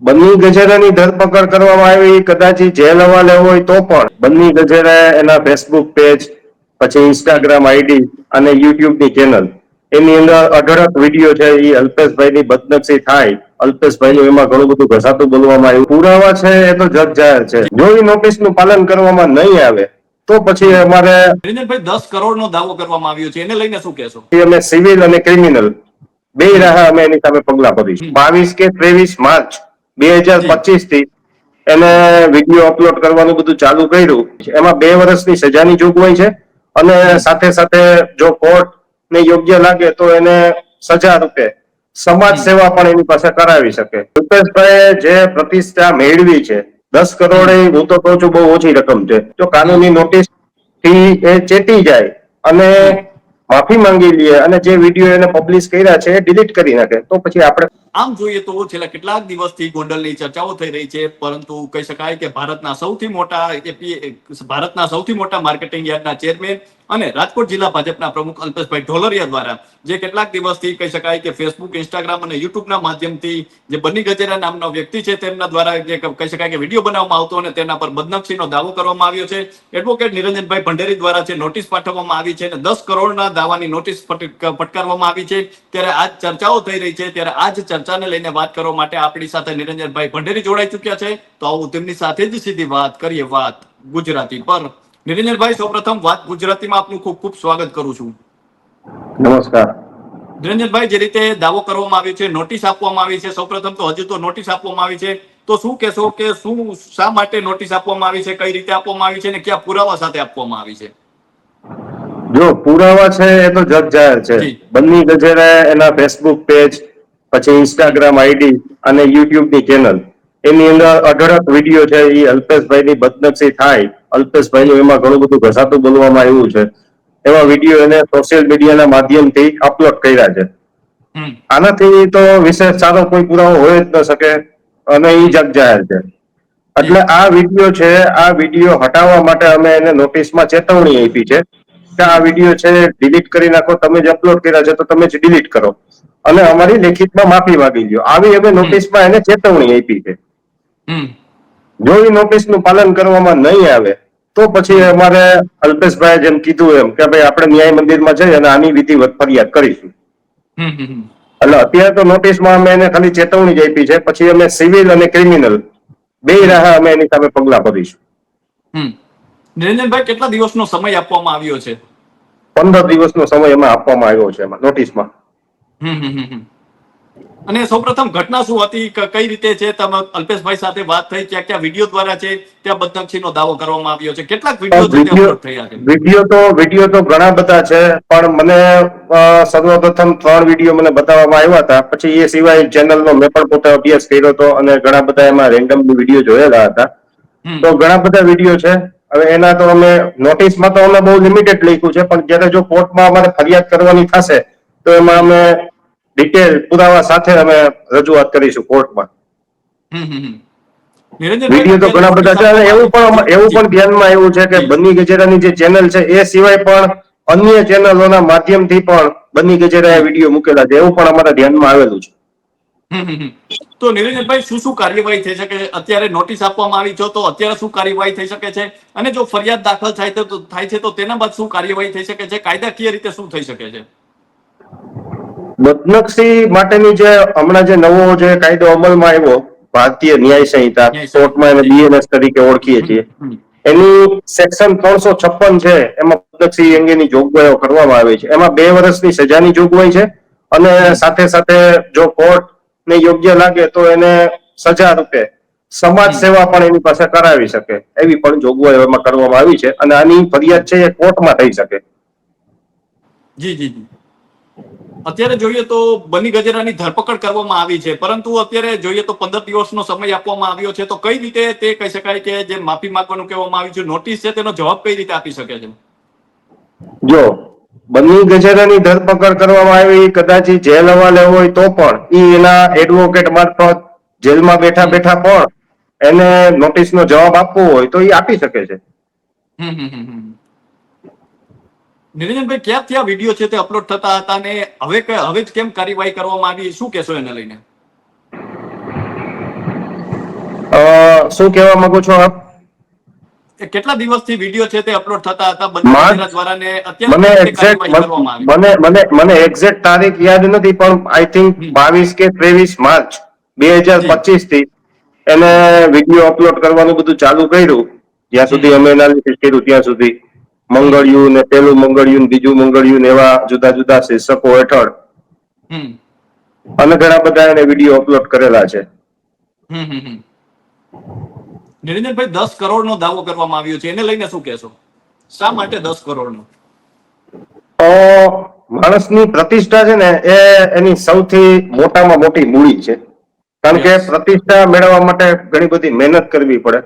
બન્ની ગજેરાની ધરપકડ કરવામાં આવી, કદાચ જેલ હવાલે હોય તો પણ બન્ની ગજેરા એના ફેસબુક પેજ, પછી ઇન્સ્ટાગ્રામ આઈડી અને યુટ્યુબ ની ચેનલ, એની અંદર અઢળક વિડીયો છે એ અલ્પેશભાઈ ની બદનક્ષી થાય, અલ્પેશભાઈ નું એમાં ઘણું બધું ઘસાતું બોલવામાં આવ્યું. પુરાવા છે એ તો જગ જાહેર છે. જો એ નોટિસ નું પાલન કરવામાં નહીં આવે તો પછી અમારે નિરંજનભાઈ 10 કરોડનો દાવો કરવામાં આવ્યો છે, એને લઈને શું કહેશો? અમે સિવિલ અને ક્રિમિનલ બે રાહ અમે એની સામે પગલા ભરીશું. 22 કે 23 માર્ચ 2025 થી એને વિડીયો અપલોડ કરવાનું બધું ચાલુ કર્યું. એમાં 2 વર્ષની સજાની જોગવાઈ છે અને સાથે સાથે જો કોર્ટ ને યોગ્ય લાગે તો એને સજા રૂપે સમાજ સેવા પણ એની પાસે કરાવી શકે. રૂપેશભાઈ જે પ્રતિષ્ઠા મેળવી છે 10 કરોડ એ હું તો કહું છું બહુ ઓછી રકમ છે. જો કાનૂની નોટિસ થી એ ચેતી જાય અને માફી માંગી લે અને જે વિડીયો એને પબ્લિશ કર્યા છે એ ડિલીટ કરી નાખે તો પછી આપણે આમ જોઈએ તો છેલ્લા કેટલાક દિવસથી ગોંડલની ચર્ચાઓ થઈ રહી છે, પરંતુ કહી શકાય કે ભારતના સૌથી મોટા માર્કેટિંગ યાર્ડના ચેરમેન અને રાજકોટ જિલ્લા ભાજપના પ્રમુખ અલ્પેશભાઈ ઢોલરિયા દ્વારા જે કેટલાક દિવસથી કહી શકાય કે ફેસબુક, ઇન્સ્ટાગ્રામ અને યુટ્યુબના માધ્યમથી જે બન્ની ગજેરા નામનો વ્યક્તિ છે તેમના દ્વારા જે કહી શકાય કે વિડીયો બનાવવામાં આવતો અને તેના પર બદનક્ષીનો દાવો કરવામાં આવ્યો છે. એડવોકેટ નિરંજનભાઈ ભંડેરી દ્વારા જે નોટિસ પાઠવવામાં આવી છે અને 10 કરોડના દાવાની નોટિસ ફટકારવામાં આવી છે, ત્યારે આ ચર્ચાઓ થઈ રહી છે. ત્યારે આ જ ચર્ચાને લઈને વાત કરવા માટે આપણી સાથે નિરંજનભાઈ ભંડેરી જોડાઈ ચૂક્યા છે, તો આવું તેમની સાથે જ સીધી વાત કરીએ, વાત ગુજરાતી પર. નિરંજનભાઈ, સૌપ્રથમ વાત ગુજરાતીમાં આપનું ખૂબ ખૂબ સ્વાગત કરું છું. નમસ્કાર. નિરંજનભાઈ, જે રીતે દાવો કરવામાં આવ્યો છે, નોટિસ આપવામાં આવી છે, સૌપ્રથમ તો હજુ તો નોટિસ આપવામાં આવી છે, તો શું કહેશો કે શા માટે નોટિસ આપવામાં આવી છે, કઈ રીતે આપવામાં આવી છે અને કયા પુરાવા સાથે આપવામાં આવી છે? જો પુરાવા છે એ તો જગ જાહેર છે. બન્ની ગજેરા એના ફેસબુક પેજ, પછી ઇન્સ્ટાગ્રામ આઈડી અને યુટ્યુબ ની ચેનલ, એની અંદર અઢળક વિડીયો છે એ અલ્પેશભાઈ ની બદનક્ષી થાય, અલ્પેશભાઈ નું એમાં ઘણું બધું ઘસાતું બોલવામાં આવ્યું છે, એવા વિડીયો એને સોશિયલ મીડિયાના માધ્યમથી અપલોડ કર્યા છે. આનાથી તો વિશેષ સારો કોઈ પુરાવો હોય જ ન શકે અને એ જગ જાહેર છે. એટલે આ વિડીયો છે, આ વિડીયો હટાવવા માટે અમે એને નોટિસમાં ચેતવણી આપી છે કે આ વિડીયો છે ડિલીટ કરી નાખો, તમે જ અપલોડ કર્યા છે તો તમે જ ડિલીટ કરો અને અમારી લેખિતમાં માફી માંગી લ્યો, આવી અમે નોટિસમાં એને ચેતવણી આપી છે. જો એ નોટિસનું પાલન કરવામાં નહીં આવે તો પછી અમારે અલ્પેશભાઈ જેમ કીધું એમ કે ભાઈ આપણે ન્યાય મંદિરમાં જઈ અને આની વિધિવત ફરિયાદ કરીશું. એટલે અત્યારે તો નોટિસમાં અમે એને ખાલી ચેતવણી જ આપી છે, પછી અમે સિવિલ અને ક્રિમિનલ બે રાહ અમે એની સામે પગલા ભરીશું. નિરંજનભાઈ, કેટલા દિવસનો સમય આપવામાં આવ્યો છે? 15 દિવસનો સમય એમાં આપવામાં આવ્યો છે એમાં નોટિસમાં. અને સૌપ્રથમ ઘટના શું હતી, કઈ રીતે છે, તમે અલ્પેશભાઈ સાથે વાત થઈ, ક્યાં ક્યાં વિડીયો દ્વારા છે ત્યાં બદનક્ષીનો દાવો કરવામાં આવ્યો છે, કેટલાક વિડીયો છે તે અપલોડ થયા છે? વિડીયો તો ઘણા બધા છે, પણ મને સર્વપ્રથમ 3 વિડીયો મને બતાવવામાં આવ્યા હતા. પછી એ સિવાય ચેનલનો મેં પણ પોતે અભ્યાસ કર્યો હતો અને ઘણા બધા એમાં રેન્ડમ વિડીયો જોયેલા હતા. તો ઘણા બધા વિડીયો છે. હવે એના તો અમે નોટિસમાં તો અમે બહુ લિમિટેડ લખ્યું છે, પણ જ્યારે જો કોર્ટમાં અમારે ફરિયાદ કરવાની થશે તો એમાં અમે ડિટેલ પુરાવા સાથે અમે રજૂઆત કરીશું કોર્ટમાં. વિડીયો તો ઘણા બધા છે અને એવું પણ ધ્યાનમાં આવ્યું છે કે બન્ની ગજેરાની જે ચેનલ છે એ સિવાય પણ અન્ય ચેનલોના માધ્યમથી પણ બન્ની ગજેરાએ વિડીયો મૂકેલા છે, એવું પણ અમારા ધ્યાનમાં આવેલું છે. તો નિરંજનભાઈ, શું કાર્યવાહી થઈ શકે? અત્યારે નોટિસ આપવામાં આવી છે તો અત્યારે શું કાર્યવાહી થઈ શકે છે? અને જો ફરિયાદ દાખલ થાય છે તો તેના બાદ શું કાર્યવાહી થઈ શકે છે? કાયદાકીય રીતે શું થઈ શકે છે? બદનક્ષી માટેની જે હમણાં જે નવો જે કાયદો અમલમાં આવ્યો, ભારતીય ન્યાય સંહિતા, કોર્ટમાં એને BNS તરીકે ઓળખીએ છીએ, એની સેક્શન 356 છે, એમાં બદનક્ષી અંગેની જોગવાઈઓ કરવામાં આવી છે. એમાં 2 વર્ષની સજાની જોગવાઈ છે અને સાથે સાથે જો કોર્ટ ને યોગ્ય લાગે તો એને સજા રૂપે સમાજ સેવા પણ એની પાસે કરાવી શકે એવી પણ જોગવાઈઓ એમાં કરવામાં આવી છે અને આની ફરિયાદ છે એ કોર્ટમાં થઈ શકે. જી. અત્યારે જોઈએ તો બન્ની ગજેરાની ધરપકડ કરવામાં આવી છે, પરંતુ અત્યારે જોઈએ તો 15 દિવસનો સમય આપવામાં આવ્યો છે, તો કઈ રીતે તે કહી શકાય કે જે માફી માંગવાનું કહેવામાં આવ્યું છે, નોટિસ છે, તેનો જવાબ કઈ રીતે આપી શકે છે? જો બન્ની ગજેરાની ધરપકડ કરવામાં આવી, કદાચ જેલ હવાલે હોય તો પણ એના એડવોકેટ મારફત જેલમાં બેઠા બેઠા પણ એને નોટિસનો જવાબ આપવો હોય તો એ આપી શકે છે. નિરંજનભાઈ, ક્યાંથી આ વિડીયો છે તે અપલોડ થતા હતા અને હવે જ કેમ કાર્યવાહી કરવામાં આવી, શું કહેશો એને લઈને? શું કહેવા માંગો છો આપ? એ કેટલા દિવસથી વિડીયો છે તે અપલોડ થતા હતા બન્ની માર્ચ ગજેરા દ્વારા ને મને અત્યારે એક્ઝેક્ટ કરવામાં આવી? મને એક્ઝેક્ટ તારીખ યાદ નથી, પણ આઈ થિંક 22 કે 23 માર્ચ જી 2025 થી એને વિડીયો અપલોડ કરવાનું બધું ચાલુ કર્યું. જ્યાં સુધી અમે એનાલિસિસ કર્યું ત્યાં સુધી મંગળિયું ને પેલું મંગળિયું બીજું મંગળિયું એવા જુદા જુદા શીર્ષકો હેઠળ અને ઘણા બધા એને વિડીયો અપલોડ કરેલા છે. નિરંજનભાઈ, 10 કરોડનો દાવો કરવામાં આવ્યો છે, એને લઈને શું કહેશો? શા માટે 10 કરોડનો? માણસની પ્રતિષ્ઠા છે ને એ એની સૌથી મોટામાં મોટી મૂડી છે. કારણ કે પ્રતિષ્ઠા મેળવવા માટે ઘણી બધી મહેનત કરવી પડે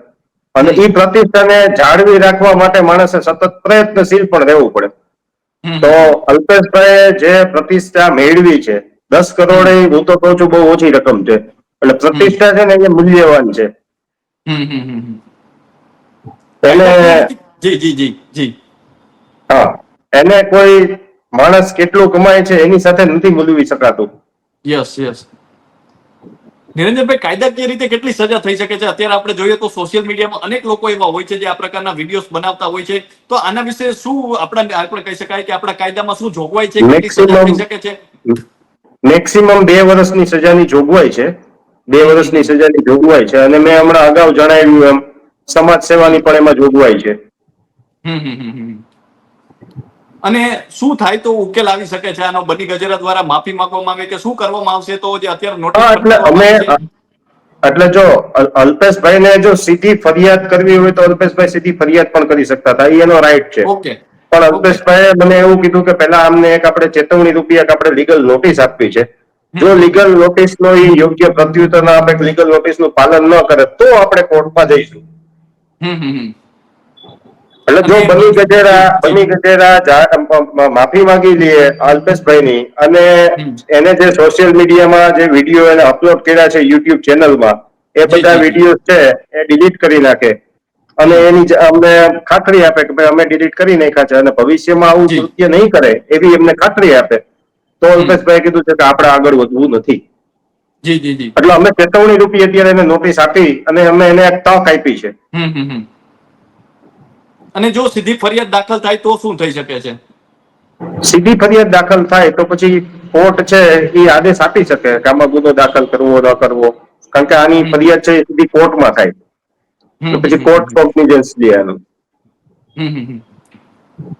અને એ પ્રતિષ્ઠાને જાળવી રાખવા માટે માણસે સતત પ્રયત્નશીલ પણ રહેવું પડે. તો અલ્પેશભાઈ જે પ્રતિષ્ઠા મેળવી છે 10 કરોડ, હું તો કહું છું બહુ ઓછી રકમ છે. એટલે પ્રતિષ્ઠા છે ને એ મૂલ્યવાન છે. એને કોઈ માણસ કેટલું કમાય છે એની સાથે નથી મૂલવી શકાતું. નિરંજનભાઈ, કાયદાકીય રીતે કેટલી સજા થઈ શકે છે? અત્યારે આપણે જોઈએ તો સોશિયલ મીડિયામાં અનેક લોકો એવા હોય છે જે આ પ્રકારના વિડીયોઝ બનાવતા હોય છે. તો આના વિશે શું આપણે કહી શકાય કે આપણા કાયદામાં શું જોગવાઈ છે? કેટલી સજા થઈ શકે છે? મેક્સિમમ 2 વર્ષની સજાની જોગવાઈ છે. 2 વર્ષની સજાની જોગવાઈ છે અને મેં હમણાં અગાઉ જણાવ્યું એમ સમાજ સેવાની પણ એમાં જોગવાઈ છે. અને શું થાય તો ઉકેલ આવી શકે છે આનો? બન્ની ગજેરા દ્વારા માફી માંગવામાં આવે કે શું કરવામાં આવશે? તો જે અત્યારે નોટિસ એટલે જો અલ્પેશભાઈને જો સીધી ફરિયાદ કરવી હોય તો અલ્પેશભાઈ સીધી ફરિયાદ પણ કરી શકતા હતા, એનો રાઈટ છે. પણ અલ્પેશભાઈએ મને એવું કીધું કે પહેલા અમને એક આપણે ચેતવણી રૂપી એક આપણે લીગલ નોટિસ આપવી છે. જો લીગલ નોટિસનો યોગ્ય પ્રત્યુત્તર ના આપે, લીગલ નોટિસનું પાલન ન કરે તો આપણે કોર્ટમાં જઈશું. એટલે જો બન્ની ગજેરા માફી માંગી લઈએ અલ્પેશભાઈની અને એને જે સોશિયલ મીડિયામાં જે વિડીયો એને અપલોડ કર્યા છે યુટ્યુબ ચેનલમાં, એ બધા વિડીયો છે એ ડિલીટ કરી નાખે અને એની અમને ખાતરી આપે કે ભાઈ અમે ડિલીટ કરી નાખ્યા છે અને ભવિષ્યમાં આવું કૃત્ય નહીં કરે એવી એમને ખાતરી આપે, તો અલ્પેશભાઈ કીધું છે કે આપણે આગળ વધવું નથી. એટલે અમે ચેતવણી રૂપી અત્યારે એને નોટિસ આપી અને અમે એને એક તક આપી છે. અને જો સીધી ફરિયાદ દાખલ થાય તો શું થઈ શકે છે? સીધી ફરિયાદ દાખલ થાય તો પછી કોર્ટ છે એ આદેશ આપી શકે કે આમાં ગુનો દાખલ કરવો ન કરવો. કારણ કે આની ફરિયાદ છે એ સીધી કોર્ટમાં થાય તો પછી કોર્ટ કોગ્નિઝન્સ લે આનું.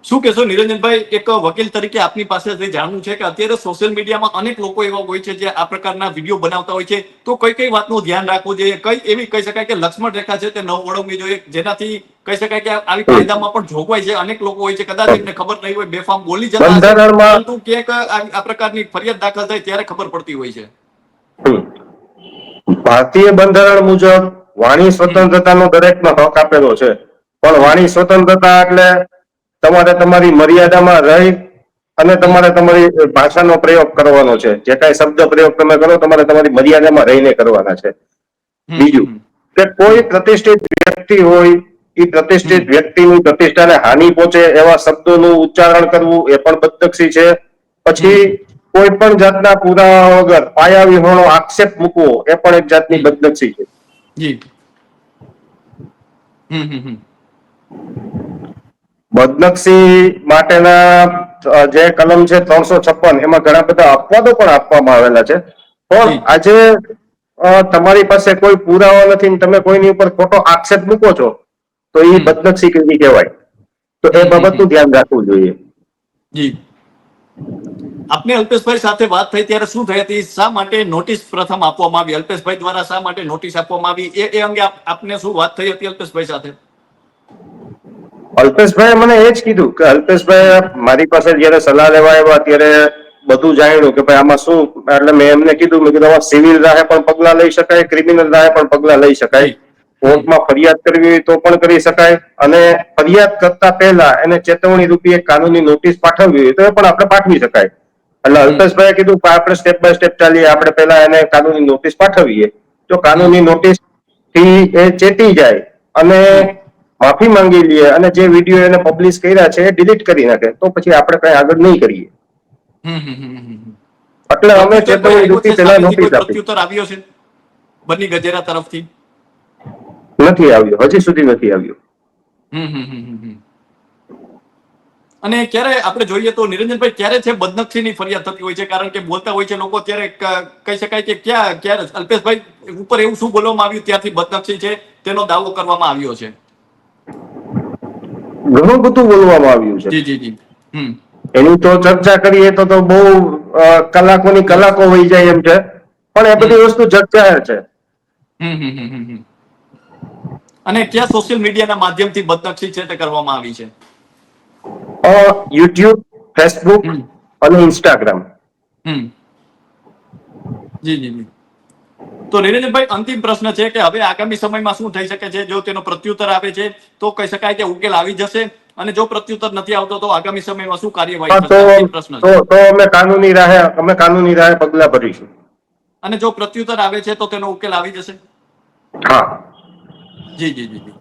શું કહેશો નિરંજનભાઈ, એક વકીલ તરીકે આપની પાસેથી જાણવું છે કે અત્યારે સોશિયલ મીડિયામાં અનેક લોકો એવા હોય છે જે આ પ્રકારના વિડીયો બનાવતા હોય છે, તો કઈ કઈ વાતનું ધ્યાન રાખવું જોઈએ? કઈ એવી કહી શકાય કે લક્ષ્મણ રેખા છે તે ન ઓળંગવી જોઈએ, જેનાથી કહી શકાય કે આવી કાયદામાં પણ જોગવાઈ છે? અનેક લોકો હોય છે કદાચ એમને ખબર નહીં હોય, બેફામ બોલી જતા હશે, પરંતુ ક્યાંક આ પ્રકારની ફરિયાદ દાખલ થાય ત્યારે ખબર પડતી હોય છે. ભારતીય બંધારણ મુજબ વાણી સ્વતંત્રતાનો દરેકનો હક આપેલો છે, પણ વાણી સ્વતંત્રતા એટલે તમારે તમારી મર્યાદામાં રહી અને તમારે તમારી ભાષાનો પ્રયોગ કરવાનો છે. જે કાંઈ શબ્દ પ્રયોગ તમે કરો તમારે તમારી મર્યાદામાં રહીને કરવાના છે. બીજું કે કોઈ પ્રતિષ્ઠિત વ્યક્તિ હોય, એ પ્રતિષ્ઠિત વ્યક્તિની પ્રતિષ્ઠાને હાનિ પહોંચે એવા શબ્દોનું ઉચ્ચારણ કરવું એ પણ બદનક્ષી છે. પછી કોઈ પણ જાતના પુરાવા વગર પાયા વિહોણો આક્ષેપ મૂકવો એ પણ એક જાતની બદનક્ષી છે. બદનક્ષી માટેના જે કલમ છે 356, એમાં ઘણા બધા અપવાદો પણ આપવામાં આવેલા છે. પણ આજે તમારી પાસે કોઈ પુરાવા નથી ને તમે કોઈની ઉપર ખોટો આક્ષેપ મૂકો છો તો એ બદનક્ષી કેવી કહેવાય. તો એ બાબતનું ધ્યાન રાખવું જોઈએ. આપને અલ્પેશભાઈ સાથે વાત થઈ ત્યારે શું થઈ હતી? શા માટે નોટિસ પ્રથમ આપવામાં આવી? અલ્પેશભાઈ દ્વારા શા માટે નોટિસ આપવામાં આવી એ અંગે આપને શું વાત થઈ હતી અલ્પેશભાઈ સાથે? અલ્પેશભાઈ મને એ જ કીધું કે અલ્પેશભાઈ મારી પાસે જયારે સલાહ લેવા આવ્યા ત્યારે બધું જાણ્યું કે ભાઈ આમાં શું, એટલે મેં એમને કીધું, મેં કીધું સિવિલ રાહે પણ પગલા લઈ શકાય, ક્રિમિનલ રાહે પણ પગલા લઈ શકાય, કોર્ટમાં ફરિયાદ કરવી હોય તો પણ કરી શકાય અને ફરિયાદ કરતા પહેલા એને ચેતવણી રૂપી એક કાનૂની નોટિસ પાઠવવી હોય તો એ પણ આપણે પાઠવી શકાય. એટલે અલ્પેશભાઈએ કીધું કે આપણે સ્ટેપ બાય સ્ટેપ ચાલીએ, આપણે પહેલા એને કાનૂની નોટિસ પાઠવીએ. જો કાનૂની નોટિસ થી એ ચેતી જાય અને માફી માંગી લઈએ અને જે વિડીયો એને પબ્લિશ કર્યા છે એ ડિલીટ કરી નાખે તો પછી આપણે કઈ આગળ નહીં કરીએ. એટલે અમે ચેતવણી રૂપી પહેલા નોટિસ આપી. પ્રત્યુત્તર આવ્યો છે બન્ની ગજેરા તરફથી? નથી આવ્યો, હજી સુધી નથી આવ્યો. અને ક્યારે આપણે જોઈએ તો નિરંજનભાઈ ક્યારે છે બદનક્ષીની ફરિયાદ થતી હોય છે? કારણ કે બોલતા હોય છે લોકો, ત્યારે કહી શકાય કે ક્યારે અલ્પેશભાઈ ઉપર એવું શું બોલવામાં આવ્યું ત્યારથી બદનક્ષી છે તેનો દાવો કરવામાં આવ્યો છે? ઘણું બધું બોલવામાં આવ્યું છે. જી જી જી. એની તો ચર્ચા કરીએ તો બહુ કલાકોની કલાકો વહી જાય એમ છે, પણ એ બધી વસ્તુ જગજાહેર છે. અને ક્યાં સોશિયલ મીડિયાના માધ્યમથી બદનક્ષી છે તે કરવામાં આવી છે? યુટ્યુબ, ફેસબુક અને ઇન્સ્ટાગ્રામ. જી જી જી. તો નિરંજનભાઈ, અંતિમ પ્રશ્ન છે કે હવે આગામી સમયમાં શું થઈ શકે છે? જો તેનો પ્રત્યુત્તર આવે છે તો કહી શકાય કે ઉકેલ આવી જશે, અને જો પ્રત્યુત્તર નથી આવતો તો આગામી સમયમાં શું કાર્યવાહી થશે? અંતિમ પ્રશ્ન છે. તો અમે કાનૂની રાહે પગલા ભરીશું. અને જો પ્રત્યુત્તર આવે છે તો તેનો ઉકેલ આવી જશે? હા. જી જી જી.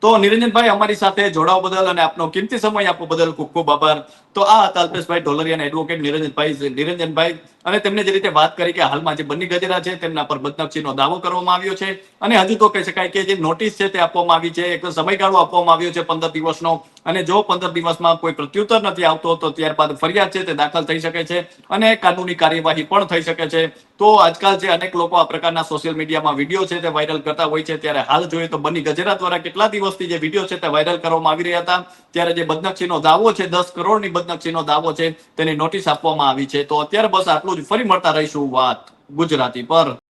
તો નિરંજનભાઈ, અમારી સાથે જોડાવા બદલ અને આપનો કિંમતી સમય આપવા બદલ ખૂબ ખૂબ આભાર. તો આ હતા અલ્પેશભાઈ ઢોલરિયા, એડવોકેટ નિરંજનભાઈ, અને તેમને જે રીતે વાત કરી કે હાલમાં જે બન્ની ગજેરા છે તેમના પર બદનક્ષીનો દાવો કરવામાં આવ્યો છે, અને હજુ તો કહી શકાય કે જે નોટિસ છે તે આપવામાં આવી છે, એક સમયગાળો આપવામાં આવ્યો છે 15 દિવસનો, અને જો 15 દિવસમાં કોઈ પ્રત્યુત્તર નથી આવતો તો ત્યારબાદ ફરિયાદ છે તે દાખલ થઈ શકે છે અને કાનૂની કાર્યવાહી પણ થઈ શકે છે. તો આજકાલ જે અનેક લોકો આ પ્રકારના સોશિયલ મીડિયામાં વિડીયો છે તે વાયરલ કરતા હોય છે, ત્યારે હાલ જોઈએ તો બન્ની ગજેરા દ્વારા કેટલા દિવસથી જે વિડીયો છે તે વાયરલ કરવામાં આવી રહ્યા હતા, ત્યારે જે બદનક્ષીનો દાવો છે, 10 કરોડની બદનક્ષીનો દાવો છે, તેની નોટિસ આપવામાં આવી છે. તો અત્યારે બસ આટલું જ. ફરી મળતા રહીશું વાત ગુજરાતી પર.